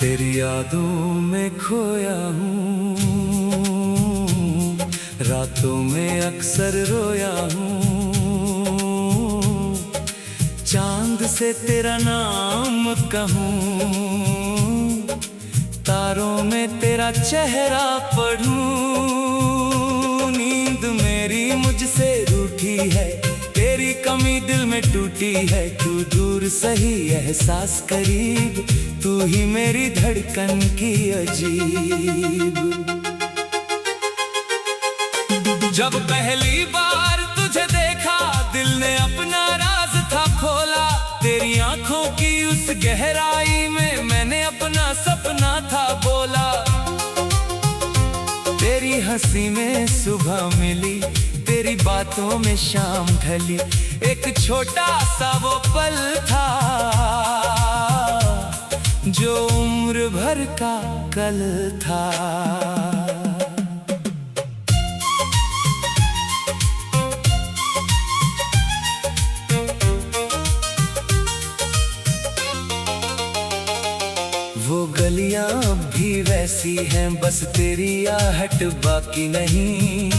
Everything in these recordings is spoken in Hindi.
तेरी यादों में खोया हूँ, रातों में अक्सर रोया हूँ। चांद से तेरा नाम कहूँ, तारों में तेरा चेहरा पढ़ूं। नींद मेरी मुझसे रूठी है, तेरी कमी दिल में टूटी है। तू दूर सही एहसास करीब, तू ही मेरी धड़कन की अजीब। जब पहली बार तुझे देखा, दिल ने अपना राज था खोला। तेरी आंखों की उस गहराई में मैंने अपना सपना था बोला। तेरी हंसी में सुबह मिली, तेरी बातों में शाम ढली। एक छोटा सा वो पल था जो उम्र भर का कल था। वो गलियां अब भी वैसी हैं, बस तेरी आहट बाकी नहीं।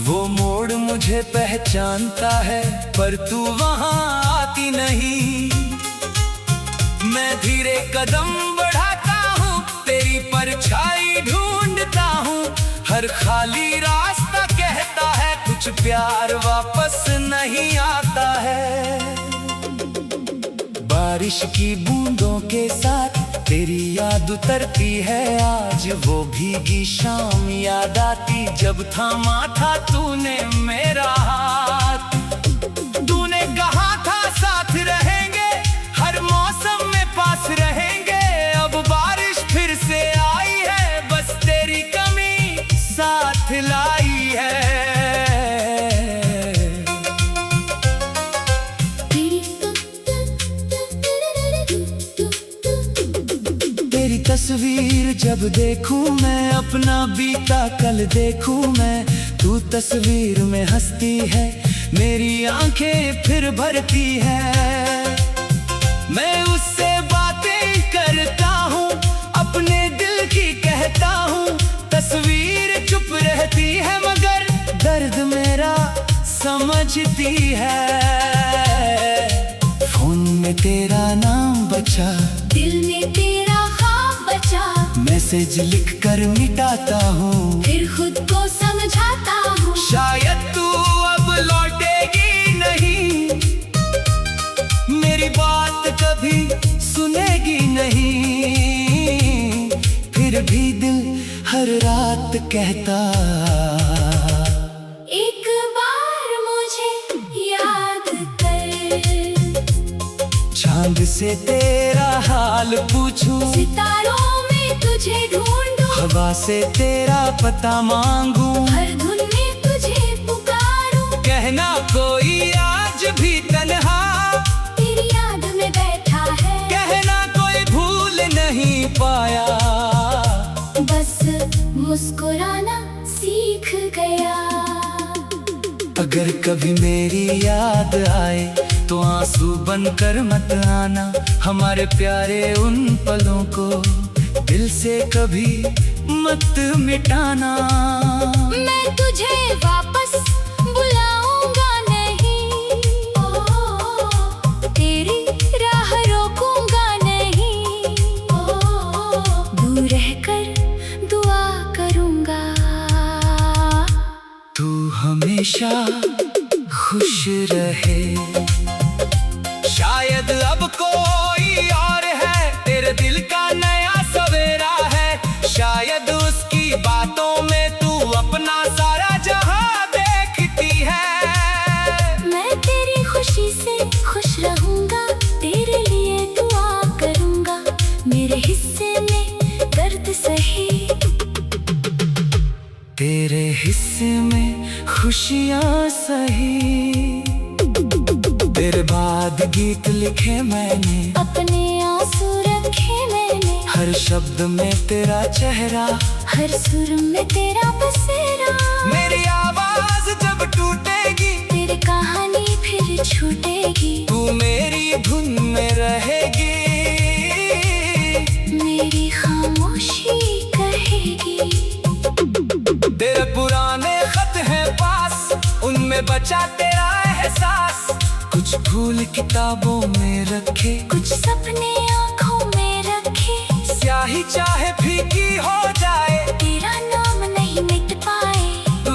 वो मोड़ मुझे पहचानता है, पर तू वहां आती नहीं। मैं धीरे कदम बढ़ाता हूँ, तेरी परछाई ढूंढता हूँ। हर खाली रास्ता कहता है कुछ प्यार वापस नहीं आता है। बारिश की बूंदों के साथ तेरी याद उतरती है आज। वो भीगी शाम याद आती, जब थामा था तूने मेरा हाथ। तूने कहा था साथ रहेंगे, हर मौसम में पास रहेंगे। अब बारिश फिर से आई है, बस तेरी कमी साथ लाई है। तेरी तस्वीर जब देखूं मैं, अपना बीता कल देखूं मैं। तू तस्वीर में हंसती है, मेरी आंखें फिर भरती है। मैं उससे बातें करता हूँ, अपने दिल की कहता हूँ। तस्वीर चुप रहती है मगर दर्द मेरा समझती है। फोन में तेरा नाम बचा, दिल में तेरा बचा। मैसेज लिख कर मिटाता हूँ, फिर खुद को समझाता हूँ। शायद तू अब लौटेगी नहीं, मेरी बात कभी सुनेगी नहीं। फिर भी दिल हर रात कहता, एक बार मुझे याद कर। चांद से तेरा हाल पूछूं, सितारों में तुझे ढूंढूं। हवा से तेरा पता मांगूं, हर धुन में तुझे पुकारूं। कहना कोई आज भी तन्हा तेरी याद में बैठा है। कहना कोई भूल नहीं पाया, बस मुस्कुराना सीख गया। अगर कभी मेरी याद आए तो आंसू बनकर मत आना। हमारे प्यारे उन पलों को दिल से कभी मत मिटाना। मैं तुझे वापस बुलाऊंगा नहीं, तेरी राह रोकूंगा नहीं। दूर रहकर दुआ करूंगा, तू हमेशा खुश रहे। शायद अब कोई और है, तेरे दिल का नया सवेरा है। शायद उसकी बातों में तू अपना सारा जहां देखती है। मैं तेरी खुशी से खुश रहूंगा, तेरे लिए दुआ करूंगा। मेरे हिस्से में दर्द सही, तेरे हिस्से में खुशियां सही। तेरे बाद गीत लिखे मैंने, अपने आंसू रखे मैंने। हर शब्द में तेरा चेहरा, हर सुर में तेरा बसेरा। मेरी आवाज जब टूटेगी, तेरी कहानी फिर छूटेगी। तू मेरी धुन में रहेगी। फूल किताबों में रखे, कुछ सपने आँखों में रखे। स्याही चाहे फीकी हो जाए, तेरा नाम नहीं मिट पाए।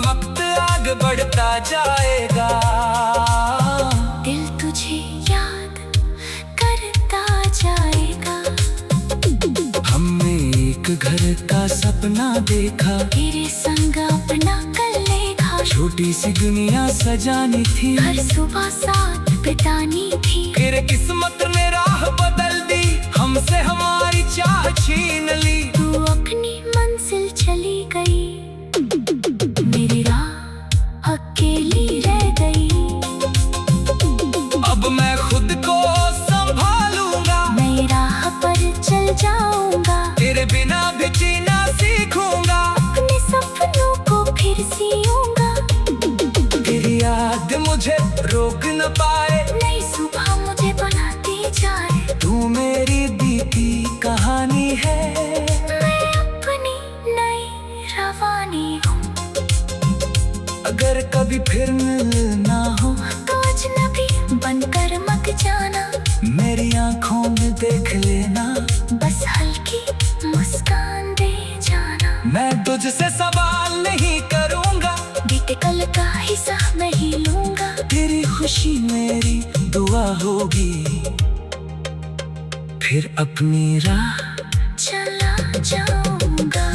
वक्त आगे बढ़ता जाएगा, दिल तुझे याद करता जाएगा। हमने एक घर का सपना देखा, तेरे संग अपना कल लेखा। छोटी सी दुनिया सजानी थी, हर सुबह साथ बितानी थी। फिर किस्मत ने राह बदल दी, हमसे हमारी चाह छीन ली। तू अपनी मंजिल चली गई, मेरी राह अकेली रह गई। अब मैं खुद को संभालूंगा, नई राह पर चल जाऊंगा। तेरे बिना भी जीना सीखूंगा, अपने सपनों को फिर सियूंगा। तेरी याद मुझे रोक न पाए, नई सुबह मुझे बनाती जाए। तू मेरी बीती कहानी है, मैं अपनी नई रवानी हूँ। अगर कभी फिर मिलना हो, तो अजनबी बनकर मत जाना। मेरी आंखों में देख लेना, बस हल्की मुस्कान दे जाना। मैं तुझसे सवाल नहीं करूंगा, बीते कल का हिस्सा मैं ही लूंगा। तेरी खुशी मेरी दुआ होगी, फिर अपनी राह चला जाऊंगा।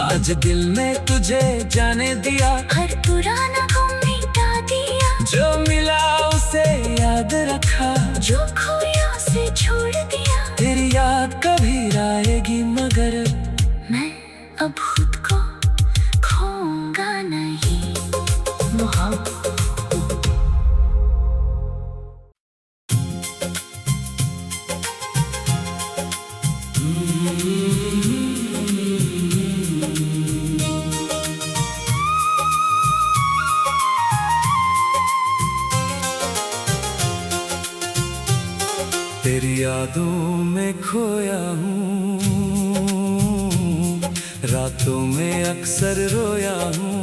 आज दिल में तुझे जाने दिया, हर पुराना गम मिटा दिया। जो मिला उसे याद रखा, जो खोया उसे छोड़ दिया। तेरी याद कभी आएगी मगर मैं अब खुद को खोऊंगा नहीं। मोहब्बत तेरी यादों में खोया हूँ, रातों में अक्सर रोया हूँ।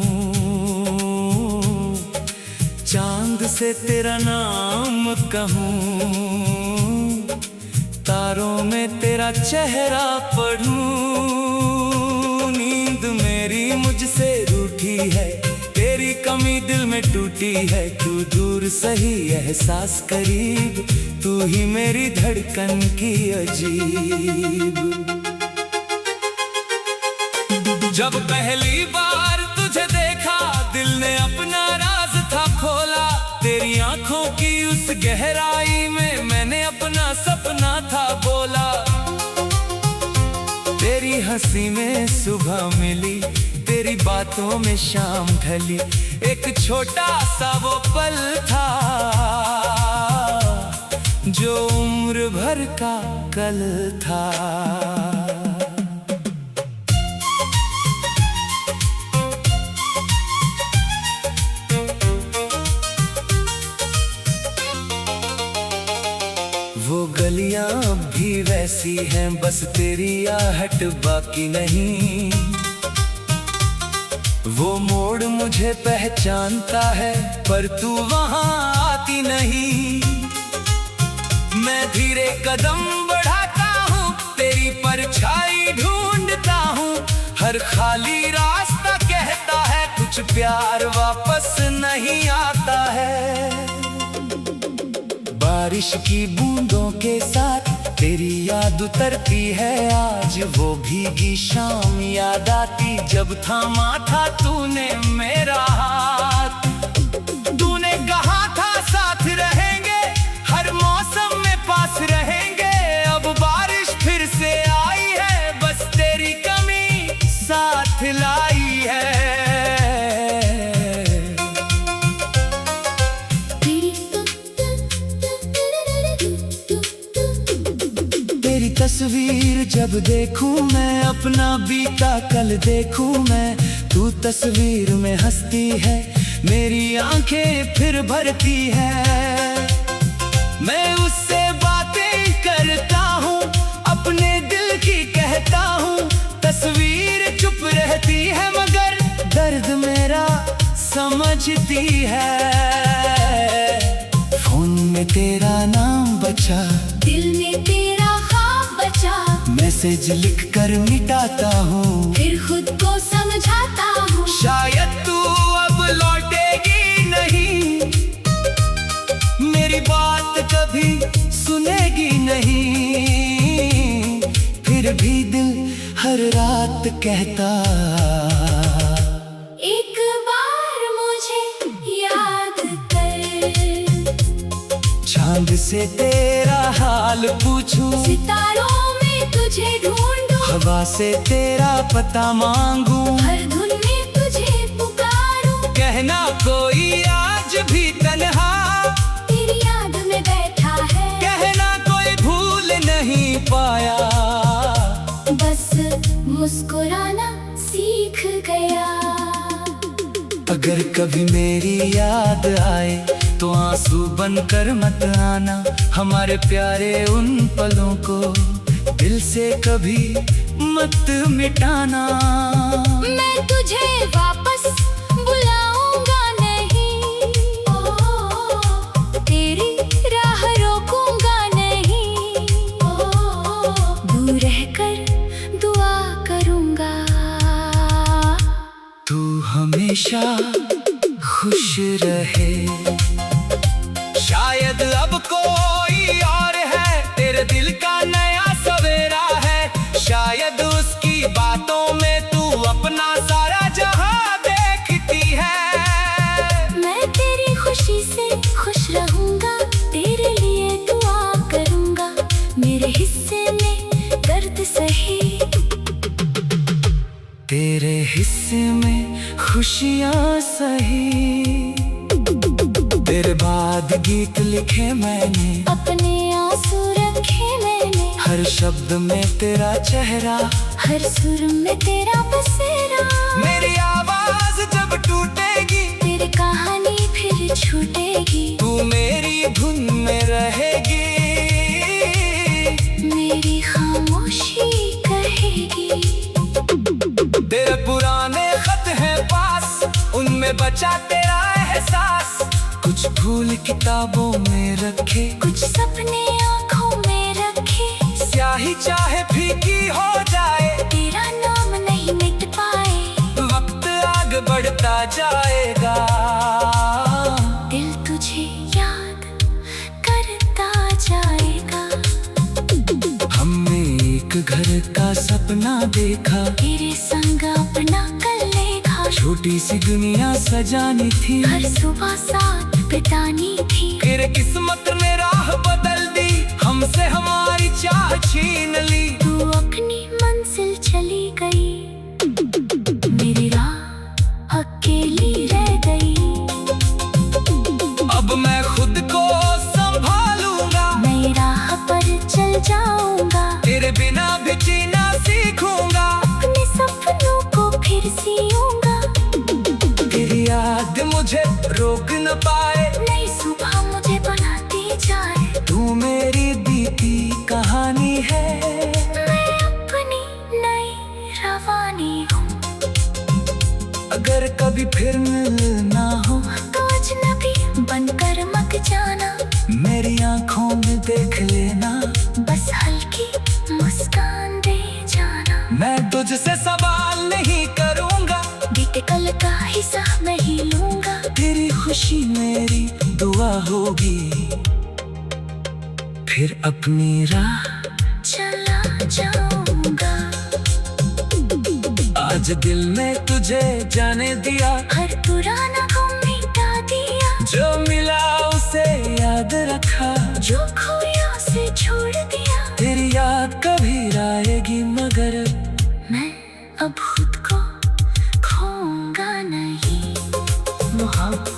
चांद से तेरा नाम कहूँ, तारों में तेरा चेहरा पढ़ूं। नींद मेरी मुझसे रूठी है, तेरी कमी दिल में टूटी है। तू दूर सही एहसास करीब, तू ही मेरी धड़कन की अजीब। जब पहली बार तुझे देखा, दिल ने अपना राज था खोला। तेरी आंखों की उस गहराई में मैंने अपना सपना था बोला। तेरी हंसी में सुबह मिली, तेरी बातों में शाम ढली। एक छोटा सा वो पल था, जो उम्र भर का कल था। वो गलियां अब भी वैसी हैं, बस तेरी आहट बाकी नहीं। वो मोड़ मुझे पहचानता है, पर तू वहां आती नहीं। मैं धीरे कदम बढ़ाता हूँ, तेरी परछाई ढूंढता हूँ। हर खाली रास्ता कहता है, कुछ प्यार वापस नहीं आता है। बारिश की बूंदों के साथ तेरी याद उतरती है आज। वो भीगी शाम याद आती, जब थामा था तूने मेरा हाथ। तूने कहा था साथ रहेंगे, हर मौसम में पास रहेंगे। अब बारिश फिर से आई है, बस तेरी कमी साथ लाई है। तेरी तस्वीर जब देखूं मैं, अपना बीता कल देखूं मैं। तू तस्वीर में हंसती है, मेरी आंखें फिर भरती है। मैं उससे बातें करता हूँ, अपने दिल की कहता हूँ। तस्वीर चुप रहती है, मगर दर्द मेरा समझती है। में तेरा नाम बचा, दिल में तेरा ख्वाब बचा। मैसेज लिख कर मिटाता हूँ, फिर खुद को समझाता हूँ। शायद तू अब लौटेगी नहीं, मेरी बात कभी सुनेगी नहीं। फिर भी दिल हर रात कहता, एक बार मुझे याद कर। चांद से तेरा हाल पूछूं, सितारों में तुझे ढूंढूं, हवा से तेरा पता मांगूं, हर धुन में तुझे पुकारूं। कहना कोई आज भी तन्हा तेरी याद में बैठा है, कहना कोई भूल नहीं पाया। बस मुस्कुराना सीख गया। अगर कभी मेरी याद आए तो आंसू बनकर मत आना, हमारे प्यारे उन पलों को दिल से कभी मत मिटाना। मैं तुझे वापस बुलाऊंगा नहीं, तेरी राह रोकूंगा नहीं। दूर रहकर दुआ करूंगा, तू हमेशा खुश रहे। शायद अब कोई और है, तेरे दिल का नया सवेरा है। शायद उसकी बातों में तू अपना सारा जहां देखती है। मैं तेरी खुशी से खुश रहूंगा, तेरे लिए दुआ करूंगा। मेरे हिस्से में दर्द सही, तेरे हिस्से में खुशियां सही। तेरे बाद गीत लिखे मैंने, अपने आंसू रखे मैंने। हर शब्द में तेरा चेहरा, हर सुर में तेरा बसेरा। मेरी आवाज जब टूटेगी, तेरी कहानी फिर छूटेगी। तू मेरी धुन में रहेगी, मेरी खामोशी कहेगी। तेरे पुराने खत हैं पास, उनमें बचा तेरा एहसास। कुछ फूल किताबों में रखे, कुछ सपने आँखों में रखे। स्याही चाहे फीकी हो जाए, तेरा नाम नहीं मिट पाए। वक्त आगे बढ़ता जाएगा, दिल तुझे याद करता जाएगा। हमने एक घर का सपना देखा, तेरे संग अपना कल लेखा। छोटी सी दुनिया सजानी थी, हर सुबह साथ बितानी थी। फिर किस्मत ने राह बदल दी, हमसे हमारी चाह छीन ली। तू अपनी मंजिल चली गई, मेरी राह अकेली रह गई। अब मैं खुद को संभालूंगा, नई राह पर चल जाऊंगा। तेरे बिना भी जीना सीखूंगा, अपने सपनों को फिर सियूंगा। तेरी याद मुझे रोक न पाए, नई सुबह मुझे बनाती जाए। तू मेरी बीती कहानी है, मैं अपनी नई रवानी हूँ। अगर कभी फिर मिलना हो तो अजनबी बनकर मत जाना। मेरी आंखों में देख लेना, बस हल्की मुस्कान दे जाना। मैं तुझसे सवाल नहीं करूंगा, बीते कल का हिसाब नहीं लूंगा। तेरी खुशी मेरी दुआ होगी, फिर अपनी राह चला जाऊंगा। आज दिल में तुझे जाने दिया, हर पुराना गम मिटा दिया। जो मिला उसे याद रखा, जो खोया उसे छोड़ दिया। तेरी याद कभी आएगी मगर मैं अब खुद को खोऊंगा नहीं। मोहब्बत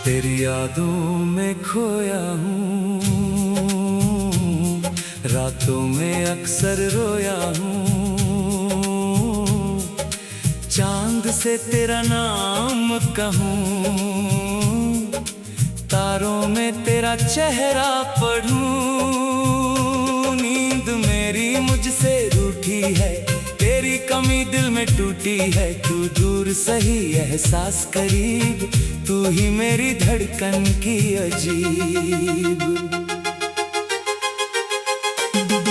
तेरी यादों में खोया हूँ, रातों में अक्सर रोया हूँ। चांद से से तेरा नाम कहूँ, तारों में तेरा चेहरा पढ़ूं। नींद मेरी मुझसे रूठी है, तेरी कमी दिल में टूटी है। तू दूर सही एहसास करीब, तू ही मेरी धड़कन की अजीब।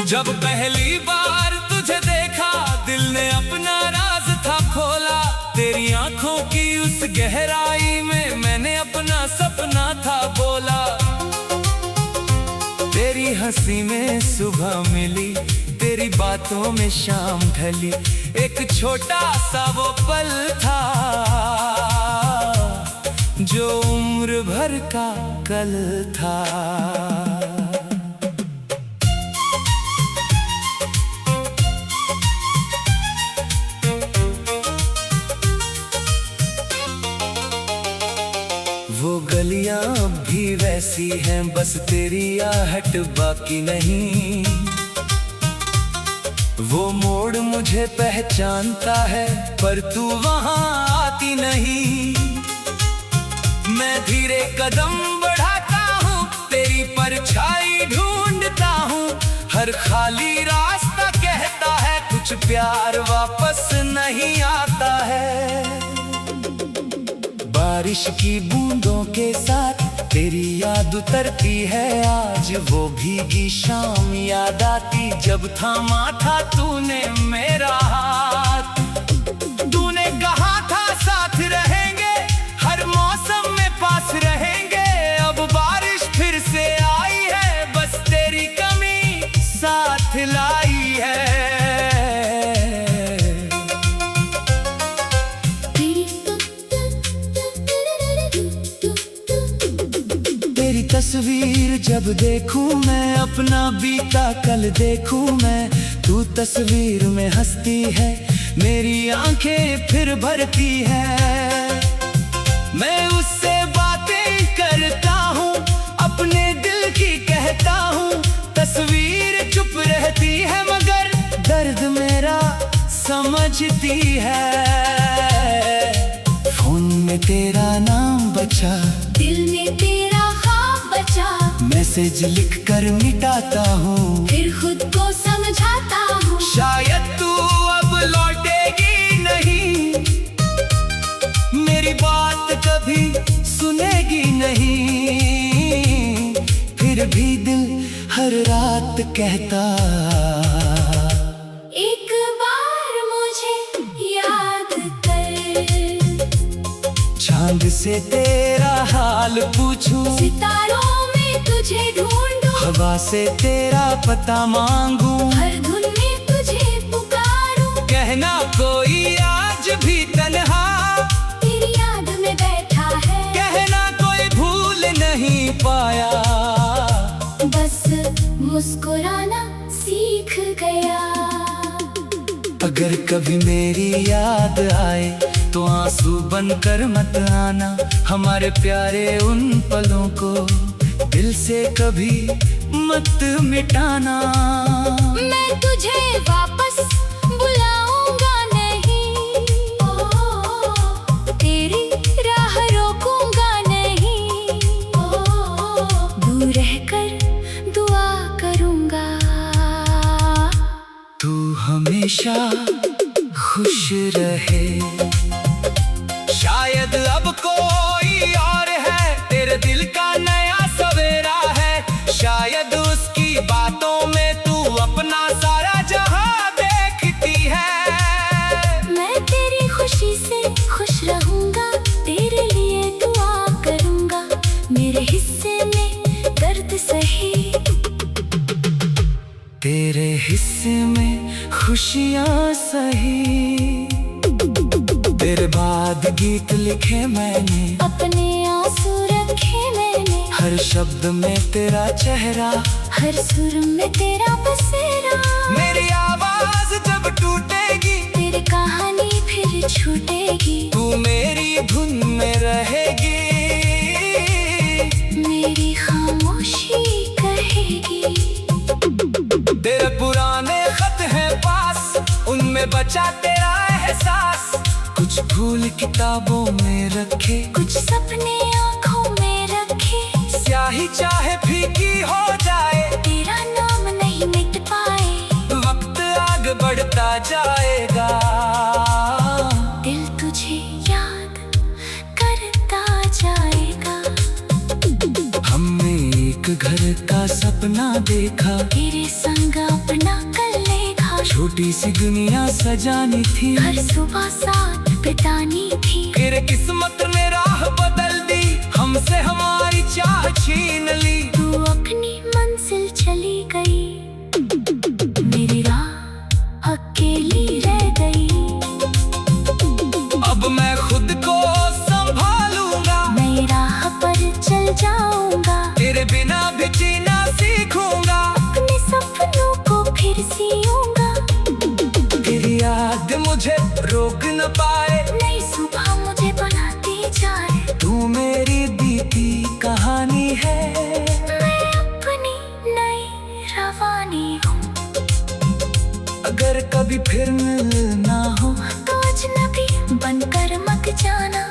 जब पहली बार तुझे देखा, दिल ने अपना राज था खोला। तेरी आंखों की उस गहराई में मैंने अपना सपना था बोला। तेरी हंसी में सुबह मिली, तेरी बातों में शाम ढली। एक छोटा सा वो पल था जो उम्र भर का कल था। वो गलियां अब भी वैसी हैं, बस तेरी आहट बाकी नहीं। वो मोड़ मुझे पहचानता है, पर तू वहां आती नहीं। मैं धीरे कदम बढ़ाता हूँ, तेरी परछाई ढूंढता हूँ। हर खाली रास्ता कहता है कुछ प्यार वापस नहीं आता है। बारिश की बूंदों के साथ तेरी याद उतरती है आज। वो भीगी शाम याद आती, जब थामा था तूने मेरा हाथ। तूने कहा था साथ रहेंगे, हर मौसम में पास रहेंगे। अब बारिश फिर से आई है, बस तेरी कमी साथ लाई है। तेरी तस्वीर जब देखूं मैं, अपना बीता कल देखूं मैं। तू तस्वीर में हंसती है, मेरी आंखें फिर भरती है। मैं उससे बातें करता हूँ, अपने दिल की कहता हूँ। तस्वीर चुप रहती है मगर दर्द मेरा समझती है। फोन में तेरा नाम बचा, दिल में तेरा ख्वाब बचा। मैसेज लिख कर मिटाता हूँ, फिर खुद को समझाता हूँ। शायद तू अब लौटेगी नहीं, मेरी बात कभी सुनेगी नहीं। फिर भी दिल हर रात कहता, एक बार मुझे याद कर। चांद से तेरा हाल पूछूं, सितारों में तुझे ढूंढूं। हवा से तेरा पता मांगूं, हर धुन में तुझे पुकारूं। कहना कोई आज भी तन्हा तेरी याद में बैठा है, कहना कोई भूल नहीं पाया। बस मुस्कुराना सीख गया। अगर कभी मेरी याद आए तो आंसू बनकर मत आना। हमारे प्यारे उन पलों को दिल से कभी मत मिटाना। मैं तुझे वापस बुलाऊंगा नहीं, तेरी राह रोकूंगा नहीं। दूर रहकर दुआ करूंगा, तू हमेशा खुश रहे। शायद अब कोई और है, तेरे दिल का नया सवेरा है। शायद उसकी बातों में तू अपना सारा जहां देखती है। मैं तेरी खुशी से खुश रहूंगा, तेरे लिए दुआ करूंगा। मेरे हिस्से में दर्द सही, तेरे हिस्से में खुशियां सही। तेरे बाद गीत लिखे मैंने, अपने आंसू रखे मैंने। हर शब्द में तेरा चेहरा, हर सुर में तेरा बसेरा। मेरी आवाज जब टूटेगी, तेरी कहानी फिर छूटेगी। तू मेरी धुन में रहेगी, मेरी खामोशी कहेगी। तेरे पुराने खत हैं पास, उनमें बचा तेरा एहसास। कुछ कुछ भूल किताबों में रखे, कुछ सपने आँखों में रखे। स्याही चाहे फीकी हो जाए, तेरा नाम नहीं मिट पाए। वक्त आगे बढ़ता जाएगा, दिल तुझे याद करता जाएगा। हमने एक घर का सपना देखा, तेरे संग अपना कल लेखा। छोटी सी दुनिया सजानी थी, हर सुबह साथ बितानी थी। फिर किस्मत ने राह बदल दी, हमसे हमारी चाह छीन ली। तू अपनी मंजिल चली गई, मेरी राह अकेली रह गई। अब मैं खुद को संभालूंगा, नई राह पर चल जाऊंगा। तेरे बिना भी जीना सीखूंगा, अपने सपनों को फिर सियूंगा। तेरी याद मुझे रोक न पाए, नई सुबह मुझे बनाती जाए। तू मेरी बीती कहानी है, मैं अपनी नई रवानी हूँ। अगर कभी फिर मिलना हो, तो अजनबी बनकर मत जाना।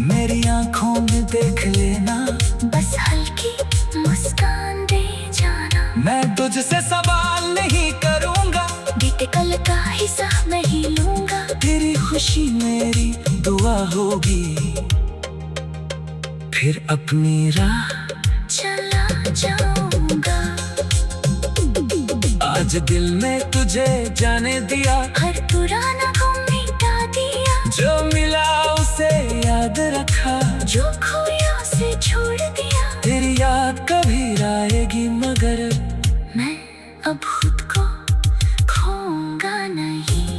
मेरी आंखों में देख लेना, बस हल्की मुस्कान दे जाना। मैं तुझसे सवाल नहीं करूंगा, बीते कल का हिस्सा मैं ही लूंगा। तेरी खुशी मेरी दुआ होगी, फिर अपनी राह चला जाऊंगा। आज दिल में तुझे जाने दिया, हर पुराना गम मिटा दिया। जो मिला उसे याद रखा, जो खोया उसे छोड़ दिया। तेरी याद कभी आएगी मगर मैं अब खुद को खोऊंगा नहीं।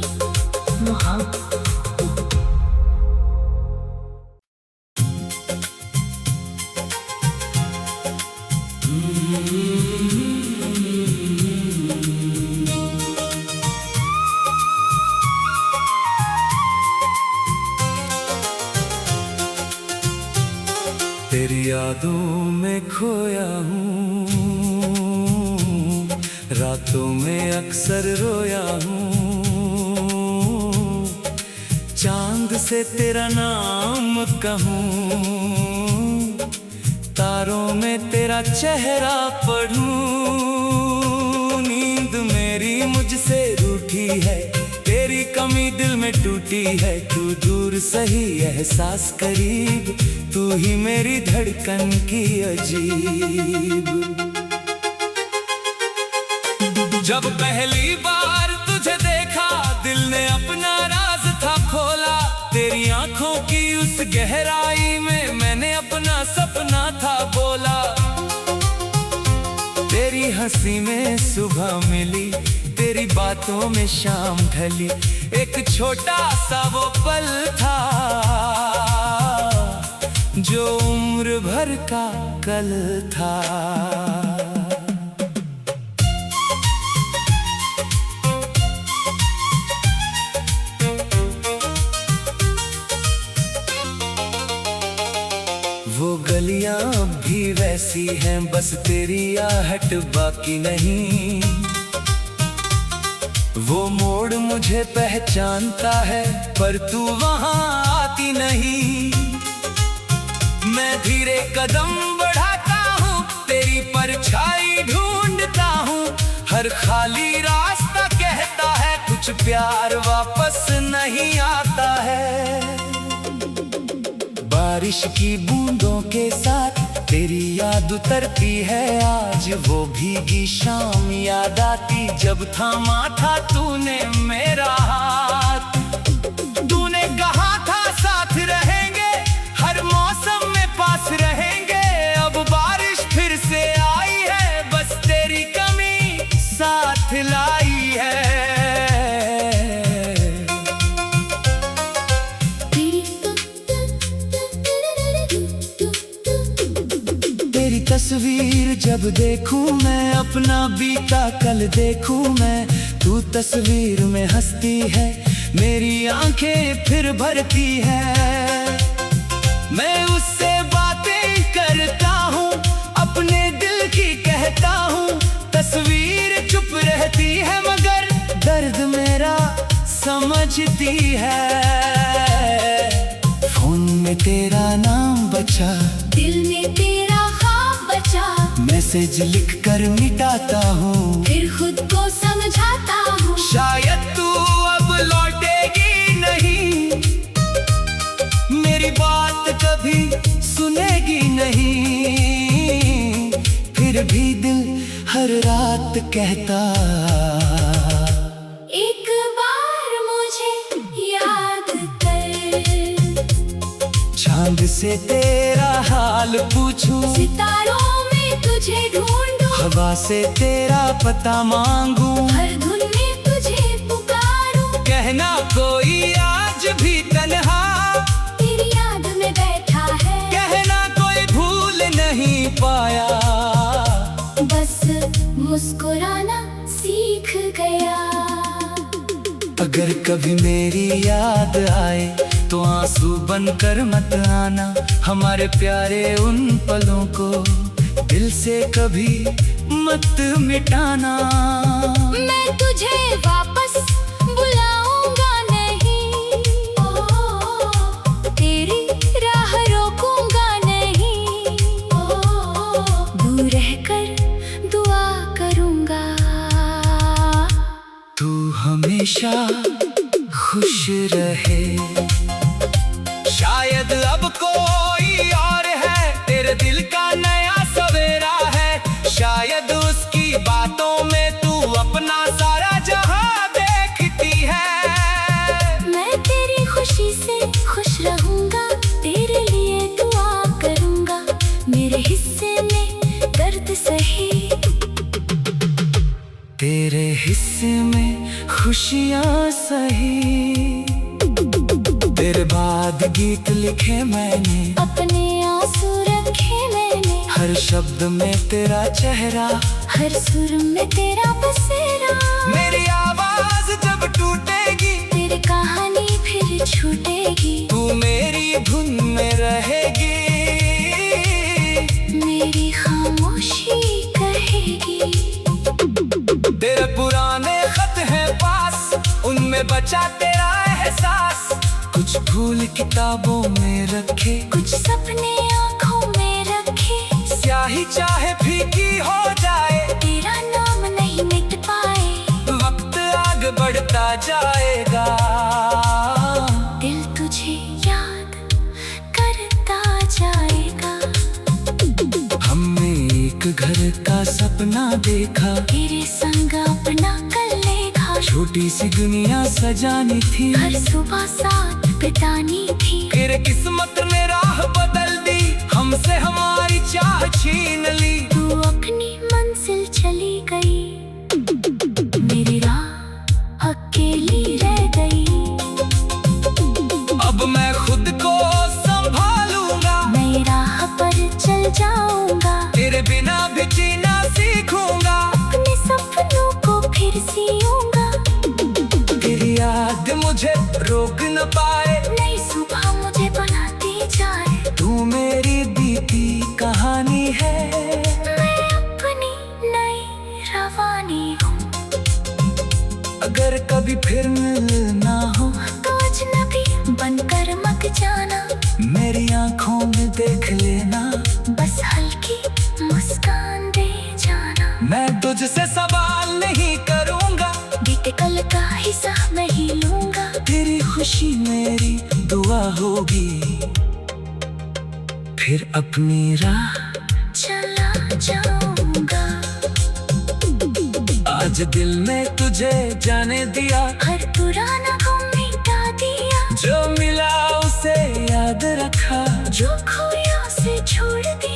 मोहब्बत तेरी यादों में खोया हूँ, रातों में अक्सर रोया हूँ। चांद से तेरा नाम कहूँ, तारों में तेरा चेहरा पढ़ूं। नींद मेरी मुझसे रूठी है, तेरी कमी दिल में टूटी है। तू दूर सही एहसास करीब, तू ही मेरी धड़कन की अजीब। जब पहली बार तुझे देखा, दिल ने अपना राज था खोला। तेरी आंखों की उस गहराई में मैंने अपना सपना था बोला। तेरी हंसी में सुबह मिली, तेरी बातों में शाम ढली। एक छोटा सा वो पल था, जो उम्र भर का कल था। वो गलियां अब भी वैसी हैं, बस तेरी आहट बाकी नहीं। वो मोड़ मुझे पहचानता है, पर तू वहां आती नहीं। मैं धीरे कदम बढ़ाता हूँ, तेरी परछाई ढूंढता हूँ। हर खाली रास्ता कहता है, कुछ प्यार वापस नहीं आता है। बारिश की बूंदों के साथ तेरी याद उतरती है आज। वो भीगी शाम याद आती, जब थामा था तूने मेरा हाथ। तूने कहा था साथ रहेंगे, हर मौसम में पास रहेंगे। अब बारिश फिर से आई है, बस तेरी कमी साथ लाई है। तेरी तस्वीर जब देखूं मैं, अपना बीता कल देखूं मैं। तू तस्वीर में हंसती है, मेरी आंखें फिर भरती है। मैं उससे बातें करता हूँ, अपने दिल की कहता हूँ। तस्वीर चुप रहती है, मगर दर्द मेरा समझती है। में तेरा नाम बचा, दिल में तेरा ख्वाब बचा। मैसेज लिख कर मिटाता हूँ, फिर खुद को समझाता हूँ। शायद तू अब लौटेगी नहीं, मेरी बात कभी सुनेगी नहीं। फिर भी दिल हर रात कहता, एक बार मुझे याद कर। चांद से तेरा हाल पूछूं, सितारों में तुझे ढूंढूं, हवा से तेरा पता मांगूं, हर धुन में तुझे पुकारूं। कहना कोई आज भी तन्हा तेरी याद में बैठा है, कहना कोई भूल नहीं पाया, बस मुस्कुराना सीख गया। अगर कभी मेरी याद आए तो आंसू बनकर मत आना, हमारे प्यारे उन पलों को दिल से कभी मत मिटाना। मैं तुझे वापस बुलाऊंगा नहीं, तेरी राह रोकूंगा नहीं, दूर रहकर दुआ करूंगा। तू हमेशा खुश रहे। शायद अब कोई और है, तेरे दिल का नया सवेरा है। शायद उसकी बातों में तू अपना सारा जहां देखती है। मैं तेरी खुशी से खुश रहूंगा, तेरे लिए दुआ करूंगा। मेरे हिस्से में दर्द सही, तेरे हिस्से में खुशियां सही। तेरे बाद गीत लिखे मैंने, अपने आंसू रखे मैंने, हर शब्द में तेरा चेहरा, हर सुर में तेरा बसेरा। मेरी आवाज जब टूटेगी, तेरी कहानी फिर छूटेगी, तू मेरी धुन में रहेगी, मेरी खामोशी कहेगी। तेरे पुराने खत हैं पास, उनमें बचा तेरा एहसास। कुछ फूल किताबों में रखे, कुछ सपने आँखों में रखे, स्याही चाहे फीकी हो जाए, तेरा नाम नहीं मिट पाए। वक्त आगे बढ़ता जाएगा, दिल तुझे याद करता जाएगा। हमने एक घर का सपना देखा, तेरे संग अपना कल लेखा। छोटी सी दुनिया सजानी थी, हर सुबह साथ बितानी थी। फिर किस्मत ने राह बदल दी, हमसे हमारी चाह छीन ली। तू अपनी मंजिल चली गई, मेरी राह अकेली रह गई। अब मैं खुद को संभालूंगा, नई राह पर चल जाऊंगा, तेरे बिना भी जीना सीखूंगा। अपने सपनों को फिर सीऊंगा, तेरी याद मुझे रोक न पाए, नई सुबह मुझे बनाती जाए। तू मेरी बीती कहानी है, मैं अपनी नई रवानी हूँ। अगर कभी फिर मिलना हो तो अजनबी बनकर मत जाना, मेरी आंखों में देख लेना, बस हल्की मुस्कान दे जाना। मैं तुझसे सवाल नहीं करूंगा, बीते कल का हिसाब नहीं लूंगा, तेरी खुशी मेरी दुआ होगी। फिर अपनी राह चला जाऊंगा, आज दिल में तुझे जाने दिया, हर पुराना गम मिटा दिया। जो मिला उसे याद रखा, जो खोया उसे छोड़ दिया।